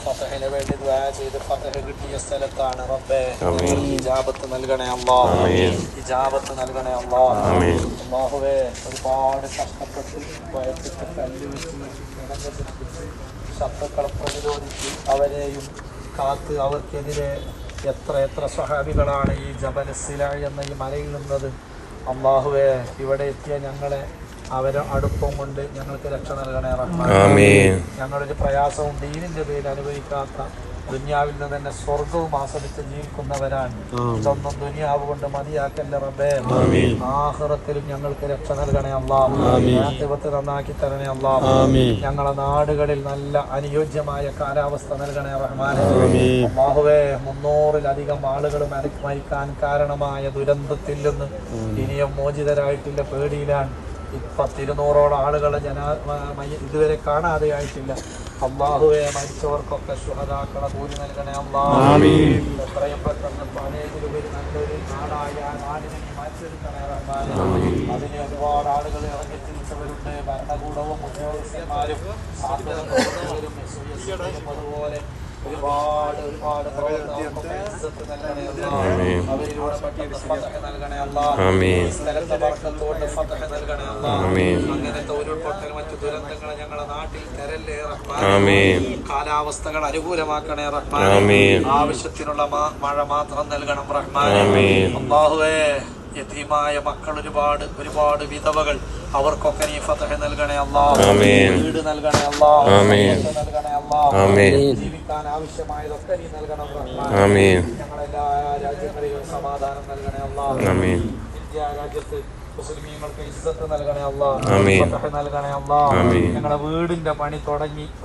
ഫതഹിന് വേണ്ടി ദുആ ചെയ്ത് ഫതഹ് കിട്ടിയ സ്ഥലത്താണ് റബ്ബേ. ഇജാബത്ത് നൽകണേ അല്ലാഹ്, ഇജാബത്ത് നൽകണേ അല്ലാഹ്. അല്ലാഹുവേ, ഒരുപാട് കഷ്ടപ്പെട്ട് വയറ്റിട്ട് കല്ല് വെച്ച് ശത്രുക്കളെ പ്രതിരോധിച്ച് അവരെയും കാത്ത് അവർക്കെതിരെ എത്ര സ്വഹാബികളാണ് ഈ ജബൽ സില എന്ന ഈ മലയിൽ നിന്നത്. അല്ലാഹുവേ, ഇവിടെ എത്തിയ ഞങ്ങളെ അവരെ അടുപ്പം കൊണ്ട് ഞങ്ങൾക്ക് രക്ഷ നൽകണേ റഹ്മാൻ. ഞങ്ങളൊരു പ്രയാസവും ദീനിന്റെ പേരിൽ അനുഭവിക്കാത്ത ദുനിയാവിൽ നിന്ന് തന്നെ സ്വർഗവും ആസ്വദിച്ച് ജീവിക്കുന്നവരാണ്. ഇതൊന്നും ദുനിയാവ് കൊണ്ട് മതിയാക്കല്ല റബ്ബേ. ആഖിറത്തിലും ഞങ്ങൾക്ക് രക്ഷ നൽകണേ അല്ലാഹ്, ആഖിറത്ത് നന്നാക്കി തരണേ അല്ലാഹ്. ഞങ്ങളെ നാടുകളിൽ നല്ല അനുയോജ്യമായ കാലാവസ്ഥ നൽകണേ റഹ്മാൻ. അല്ലാഹുവേ, 300-ലധികം ആളുകൾ മരിക്കാൻ കാരണമായ ദുരന്തത്തിൽ നിന്ന് ഇനിയും മോചിതരായിട്ടില്ല, പേടിയിലാണ്. 200-ഓളം ആളുകളെ ഇതുവരെ കാണാതെയായിട്ടില്ല. അല്ലാഹുവേ, മരിച്ചവർക്കൊക്കെ ശുഹദാക്കളെ കൂലി നൽകണേ അല്ലാഹ്. എത്രയും പെട്ടെന്ന് പഴയതിലുപരി നല്ലൊരു നാടായ നാടിനെ മാറ്റിയെടുക്കണേ റഹ്മാൻ. അതിന് ഒരുപാട് ആളുകൾ ഇറങ്ങി തിരിച്ചവരുണ്ട്. ഭരണകൂടവും ഉദ്യോഗസ്ഥന്മാരും സാന്ത്വനവും അതുപോലെ ഒരുപാട് അവരിലൂടെ പെട്ടെന്ന് ഫതഹ് നൽകണേ അല്ലാഹ്. സ്ഥലത്തെ ബർക്കത്തോടെ ഫതഹ് നൽകണേ അല്ലാഹ്. അങ്ങനത്തെ ഉരുൾപൊട്ടൽ മറ്റു ദുരന്തങ്ങളെ ഞങ്ങളുടെ നാട്ടിൽ തരല്ലേ റഹ്മാൻ. കാലാവസ്ഥകൾ അനുകൂലമാക്കണേ റഹ്മാൻ. ആവശ്യത്തിനുള്ള മഴ മാത്രം നൽകണം റഹ്മാൻ. അല്ലാഹുവേ, യതീമായ മക്കൾ ഒരുപാട് വിധവകൾ, അവർക്കൊക്കെ നീ ഫതഹ് നൽകണേ അല്ലാഹ്. വീട് നൽകണേ അല്ലാഹ്, നൽകണേ അല്ലാഹ്. ജീവിക്കാൻ ആവശ്യമായതൊക്കെ നീ നൽകണം റഹ്മാൻ. ഞങ്ങളെല്ലാ രാജ്യങ്ങളിലും സമാധാനം നൽകണേ അല്ലാഹ്. ഇന്ത്യ രാജ്യത്ത് മുസ്ലിമീങ്ങൾക്ക് ഇസ്സത്ത് നൽകണേ അല്ലാഹ്, ഫതഹ് നൽകണേ അല്ലാഹ്. ഞങ്ങളുടെ വീടിന്റെ പണി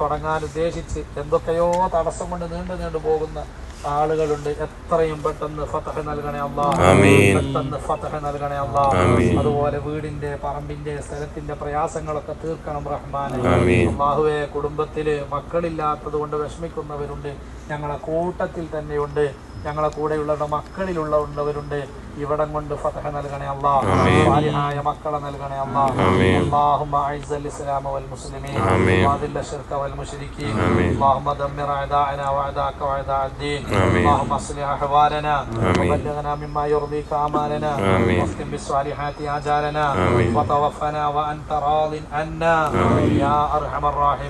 തുടങ്ങാൻ ഉദ്ദേശിച്ച് എന്തൊക്കെയോ തടസ്സം കൊണ്ട് നീണ്ടു പോകുന്ന ആളുകളുണ്ട്. എത്രയും പെട്ടെന്ന് ഫതഹ് നൽകണേ അല്ലാഹ്, പെട്ടെന്ന് ഫതഹ് നൽകണേ അല്ലാഹ്. അതുപോലെ വീടിന്റെ പറമ്പിന്റെ സ്ഥലത്തിന്റെ പ്രയാസങ്ങളൊക്കെ തീർക്കണം റഹ്മാൻ. അല്ലാഹുവേ, കുടുംബത്തില് മക്കളില്ലാത്തത് കൊണ്ട് വിഷമിക്കുന്നവരുണ്ട്, ഞങ്ങളെ കൂട്ടത്തിൽ തന്നെയുണ്ട്. ഞങ്ങളെ കൂടെയുള്ള മക്കളിലുള്ളവരുണ്ട്. ഇവിടം കൊണ്ട് ഫതഹ് നൽകണേ അല്ലാഹ്. സാലിഹായ മക്കളെ നൽകണേ അല്ലാഹ്. اللهم اعز الاسلام والمسلمين واذل الشرك والمشركين. اللهم دمر اعداءنا واعداءك واعداء الدين. اللهم اصلح احوالنا وبلغنا مما يرضيك امالنا واختم بالصالحات اجالنا وتوفنا وانت راض عنا يا ارحم الراحمين.